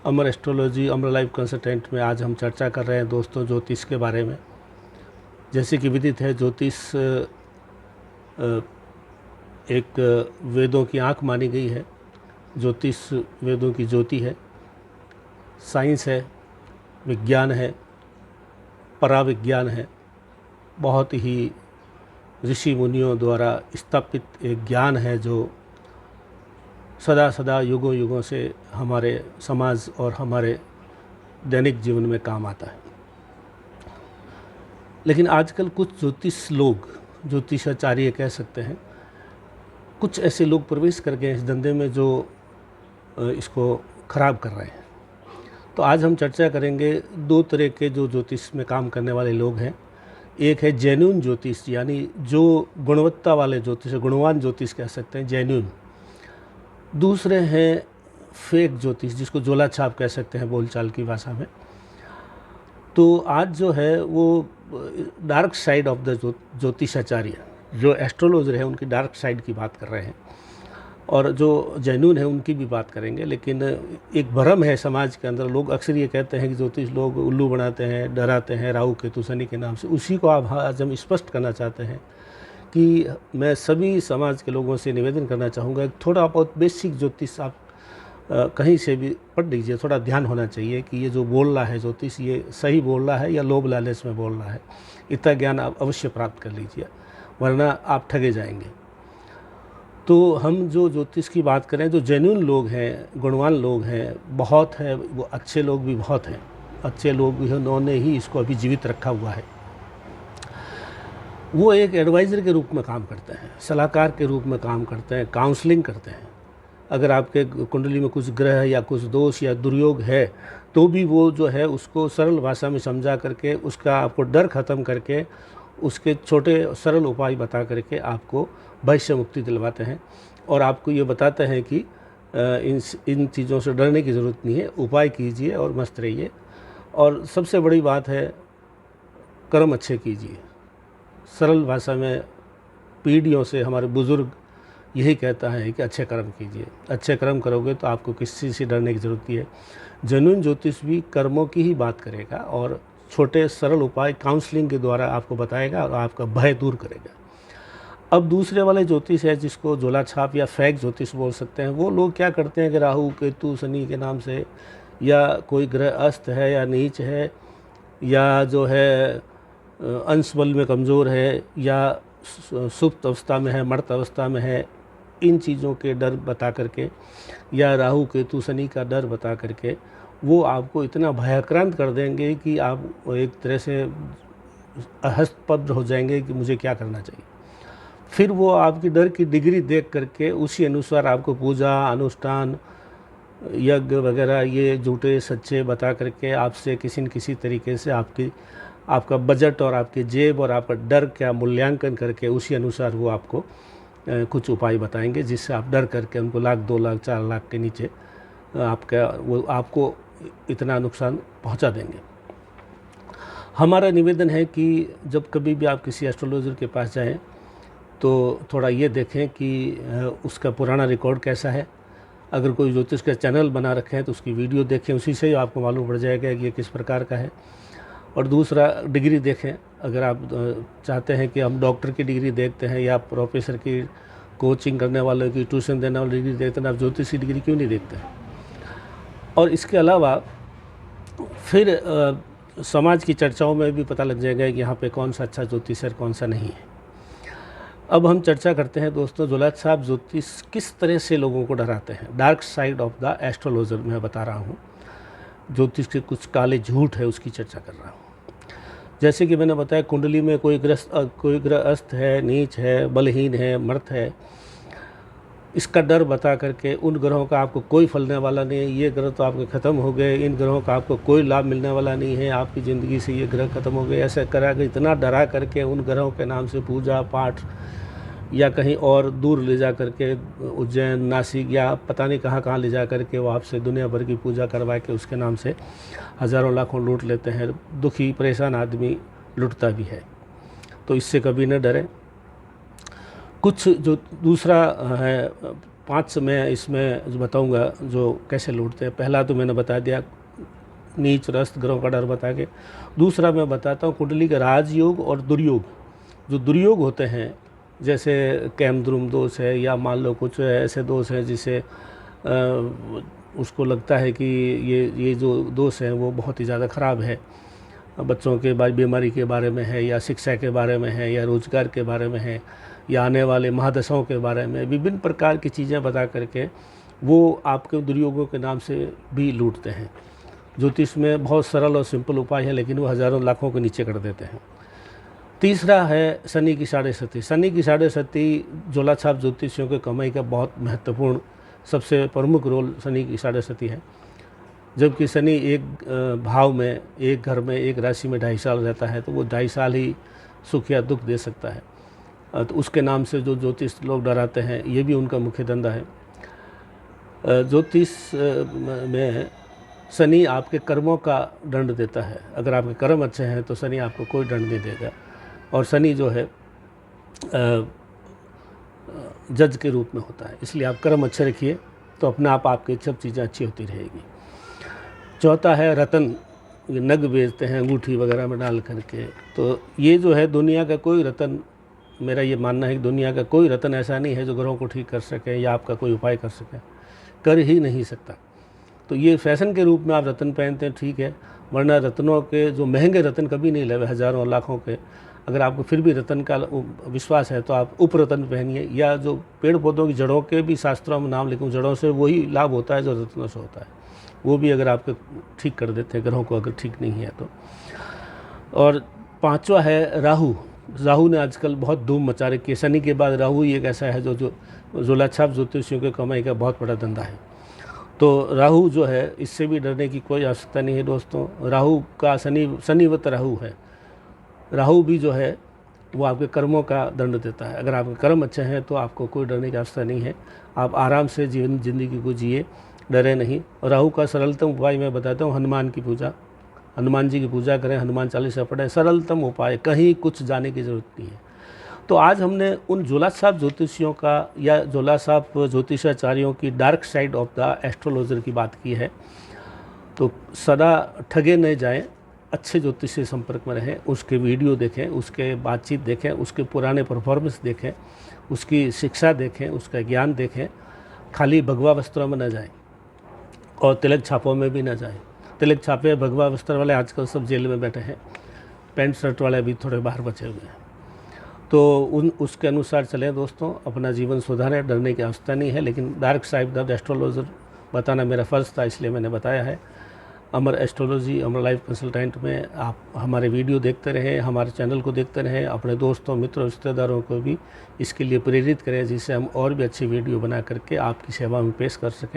अमर astrology अमर life consultant में आज हम चर्चा कर रहे हैं दोस्तों ज्योतिष के बारे में। जैसे कि विदित है, ज्योतिष एक वेदों की आंख मानी गई है। ज्योतिष वेदों की ज्योति है, साइंस है, विज्ञान है, पराविज्ञान है। बहुत ही ऋषि मुनियों द्वारा स्थापित एक ज्ञान है जो सदा सदा युगों युगों से हमारे समाज और हमारे दैनिक जीवन में काम आता है। लेकिन आजकल कुछ ज्योतिष लोग, ज्योतिषाचार्य कह सकते हैं, कुछ ऐसे लोग प्रवेश कर गए इस धंधे में जो इसको खराब कर रहे हैं। तो आज हम चर्चा करेंगे दो तरह के जो ज्योतिष में काम करने वाले लोग हैं। एक है जेन्युइन ज्योतिष, यानी जो गुणवत्ता वाले ज्योतिष, गुणवान ज्योतिष कह सकते हैं, जेन्युइन। दूसरे हैं फेक ज्योतिष, जिसको झोला छाप कह सकते हैं बोलचाल की भाषा में। तो आज जो है वो डार्क साइड ऑफ द ज्योतिषाचार्य, जो एस्ट्रोलॉजर है उनकी डार्क साइड की बात कर रहे हैं, और जो जेन्युइन है उनकी भी बात करेंगे। लेकिन एक भ्रम है समाज के अंदर, लोग अक्सर ये कहते हैं कि ज्योतिष लोग उल्लू बनाते हैं, डराते हैं राहु केतु शनि के नाम से। उसी को आज हम स्पष्ट करना चाहते हैं कि मैं सभी समाज के लोगों से निवेदन करना चाहूँगा, थोड़ा बहुत बेसिक ज्योतिष आप कहीं से भी पढ़ लीजिए। थोड़ा ध्यान होना चाहिए कि ये जो बोल रहा है ज्योतिष, ये सही बोल रहा है या लोभ लालच में बोल रहा है। इतना ज्ञान आप अवश्य प्राप्त कर लीजिए, वरना आप ठगे जाएंगे। तो हम जो ज्योतिष की बात करें, जो जेन्युइन लोग हैं, गुणवान लोग हैं, बहुत है, वो अच्छे लोग भी बहुत हैं। अच्छे लोग भी हैं, उन्होंने ही इसको अभी जीवित रखा हुआ है। वो एक एडवाइज़र के रूप में काम करते हैं, सलाहकार के रूप में काम करते हैं, काउंसलिंग करते हैं। अगर आपके कुंडली में कुछ ग्रह या कुछ दोष या दुर्योग है तो भी वो जो है उसको सरल भाषा में समझा करके, उसका आपको डर ख़त्म करके, उसके छोटे सरल उपाय बता करके आपको भविष्य मुक्ति दिलवाते हैं। और आपको ये बताते हैं कि इन चीज़ों से डरने की ज़रूरत नहीं है, उपाय कीजिए और मस्त रहिए। और सबसे बड़ी बात है, कर्म अच्छे कीजिए। सरल भाषा में पीढ़ियों से हमारे बुज़ुर्ग यही कहता है कि अच्छे कर्म कीजिए। अच्छे कर्म करोगे तो आपको किसी चीज़ से डरने की ज़रूरत नहीं है। जेन्युइन ज्योतिष भी कर्मों की ही बात करेगा और छोटे सरल उपाय काउंसलिंग के द्वारा आपको बताएगा और आपका भय दूर करेगा। अब दूसरे वाले ज्योतिष है, जिसको झोला छाप या फेक ज्योतिष बोल सकते हैं। वो लोग क्या करते हैं कि राहु केतु शनि के नाम से, या कोई ग्रह अस्त है या नीच है, या जो है अंश बल में कमज़ोर है, या सुप्त अवस्था में है, मर्त अवस्था में है, इन चीज़ों के डर बता करके, या राहु केतु शनि का डर बता करके वो आपको इतना भयाक्रांत कर देंगे कि आप एक तरह से हस्तपद्र हो जाएंगे कि मुझे क्या करना चाहिए। फिर वो आपकी डर की डिग्री देख करके उसी अनुसार आपको पूजा अनुष्ठान यज्ञ वगैरह ये झूठे सच्चे बता करके आपसे किसी न किसी तरीके से आपका बजट और आपकी जेब और आपका डर का मूल्यांकन करके उसी अनुसार वो आपको कुछ उपाय बताएंगे, जिससे आप डर करके उनको लाख 2 लाख 4 लाख के नीचे आपको इतना नुकसान पहुंचा देंगे। हमारा निवेदन है कि जब कभी भी आप किसी एस्ट्रोलॉजर के पास जाएं तो थोड़ा ये देखें कि उसका पुराना रिकॉर्ड कैसा है। अगर कोई ज्योतिष का चैनल बना रखे हैं तो उसकी वीडियो देखें, उसी से ही आपको मालूम पड़ जाएगा कि ये किस प्रकार का है। और दूसरा, डिग्री देखें। अगर आप चाहते हैं कि हम डॉक्टर की डिग्री देखते हैं या प्रोफेसर की, कोचिंग करने वालों की, ट्यूशन देने वाली डिग्री देखते हैं, आप ज्योतिष की डिग्री क्यों नहीं देखते हैं। और इसके अलावा फिर समाज की चर्चाओं में भी पता लग जाएगा कि यहाँ पे कौन सा अच्छा ज्योतिष है, कौन सा नहीं है। अब हम चर्चा करते हैं दोस्तों, झोला छाप ज्योतिष किस तरह से लोगों को डराते हैं। Dark side of the astrologer मैं बता रहा हूँ, ज्योतिष के कुछ काले झूठ है उसकी चर्चा कर रहा हूँ। जैसे कि मैंने बताया, कुंडली में कोई ग्रह अस्त है, नीच है, बलहीन है, मर्त है, इसका डर बता करके उन ग्रहों का आपको कोई फलने वाला नहीं है, ये ग्रह तो आपके ख़त्म हो गए, इन ग्रहों का आपको कोई लाभ मिलने वाला नहीं है, आपकी ज़िंदगी से ये ग्रह ख़त्म हो गए, ऐसा करा कर इतना डरा करके उन ग्रहों के नाम से पूजा पाठ या कहीं और दूर ले जा करके, उज्जैन नासिक या पता नहीं कहाँ कहाँ ले जा करके वो आपसे दुनिया भर की पूजा करवा के उसके नाम से हज़ारों लाखों लूट लेते हैं। दुखी परेशान आदमी लुटता भी है, तो इससे कभी न डरें। कुछ जो दूसरा है 5 मैं इसमें जो बताऊंगा जो कैसे लूटते हैं। पहला तो मैंने बता दिया नीच रस्त ग्रहों का डर बता के। दूसरा मैं बताता हूँ कुंडली का राजयोग और दुर्योग। जो दुर्योग होते हैं जैसे कैमद्रुम दोष है, या मान लो कुछ ऐसे दोष हैं जिसे उसको लगता है कि ये जो दोष हैं वो बहुत ही ज़्यादा ख़राब है, बच्चों के बीमारी के बारे में है, या शिक्षा के बारे में है, या रोज़गार के बारे में है, या आने वाले महादशाओं के बारे में, विभिन्न प्रकार की चीज़ें बता करके वो आपके दुर्योगों के नाम से भी लूटते हैं। ज्योतिष में बहुत सरल और सिंपल उपाय है, लेकिन वो हज़ारों लाखों के नीचे कर देते हैं। तीसरा है शनि की साढ़े सती। शनि की साढ़े सती झोला छाप ज्योतिषियों के कमाई का बहुत महत्वपूर्ण सबसे प्रमुख रोल शनि की साढ़े सती है। जबकि शनि एक भाव में, एक घर में, एक राशि में 2.5 साल रहता है, तो वो 2.5 साल ही सुख या दुख दे सकता है। तो उसके नाम से जो ज्योतिष लोग डराते हैं, ये भी उनका मुख्य धंधा है। ज्योतिष में शनि आपके कर्मों का दंड देता है। अगर आपके कर्म अच्छे हैं तो शनि आपको कोई दंड नहीं देगा। और शनि जो है जज के रूप में होता है, इसलिए आप कर्म अच्छे रखिए तो अपने आप आपकी सब चीज़ें अच्छी होती रहेगी। चौथा है रतन। ये नग बेचते हैं अंगूठी वगैरह में डाल करके। तो ये जो है दुनिया का कोई रतन, मेरा ये मानना है कि दुनिया का कोई रतन ऐसा नहीं है जो ग्रहों को ठीक कर सके या आपका कोई उपाय कर सके, कर ही नहीं सकता। तो ये फैशन के रूप में आप रतन पहनते हैं, ठीक है, वरना रत्नों के जो महंगे रतन कभी नहीं लगे, हज़ारों लाखों के। अगर आपको फिर भी रतन का विश्वास है तो आप उप रतन पहनिए, या जो पेड़ पौधों की जड़ों के भी शास्त्रों में नाम लिखूँ, जड़ों से वही लाभ होता है जो रत्नों से होता है, वो भी अगर आपके ठीक कर देते हैं ग्रहों को, अगर ठीक नहीं है तो। और पांचवा है राहु। राहु ने आजकल बहुत धूम मचा रखी है। शनि के बाद राहु ही एक ऐसा है जो झोला छाप ज्योतिषियों के कमाई का बहुत बड़ा धंधा है। तो राहु जो है, इससे भी डरने की कोई आवश्यकता नहीं है दोस्तों। राहु का शनिवत राहु है। राहु भी जो है वो आपके कर्मों का दंड देता है। अगर आपके कर्म अच्छे हैं तो आपको कोई डरने की आवश्यकता नहीं है। आप आराम से जिंदगी को जिए, डरे नहीं। राहु का सरलतम उपाय मैं बताता हूँ, हनुमान की पूजा। हनुमान जी की पूजा करें, हनुमान चालीसा पढ़ें, सरलतम उपाय, कहीं कुछ जाने की ज़रूरत नहीं है। तो आज हमने उन झोला छाप ज्योतिषियों का या झोला छाप ज्योतिषाचार्यों की dark side of the astrologer की बात की है। तो सदा ठगे न जाएं, अच्छे ज्योतिष से संपर्क में रहें, उसके वीडियो देखें, उसके बातचीत देखें, उसके पुराने परफॉर्मेंस देखें, उसकी शिक्षा देखें, उसका ज्ञान देखें। खाली भगवा वस्त्रों में न जाएं और तिलक छापों में भी न जाएं। तिलक छापे भगवा वस्त्र वाले आजकल सब जेल में बैठे हैं, पैंट शर्ट वाले भी थोड़े बाहर बचे हुए हैं। तो उसके अनुसार चलें दोस्तों, अपना जीवन सुधारें, डरने की आवश्यकता नहीं है। लेकिन dark side of the astrologer बताना मेरा फ़र्ज़ था, इसलिए मैंने बताया है। अमर एस्ट्रोलॉजी, अमर लाइफ कंसल्टेंट में आप हमारे वीडियो देखते रहें, हमारे चैनल को देखते रहें, अपने दोस्तों, मित्रों, रिश्तेदारों को भी इसके लिए प्रेरित करें, जिससे हम और भी अच्छी वीडियो बना करके आपकी सेवा में पेश कर सकें।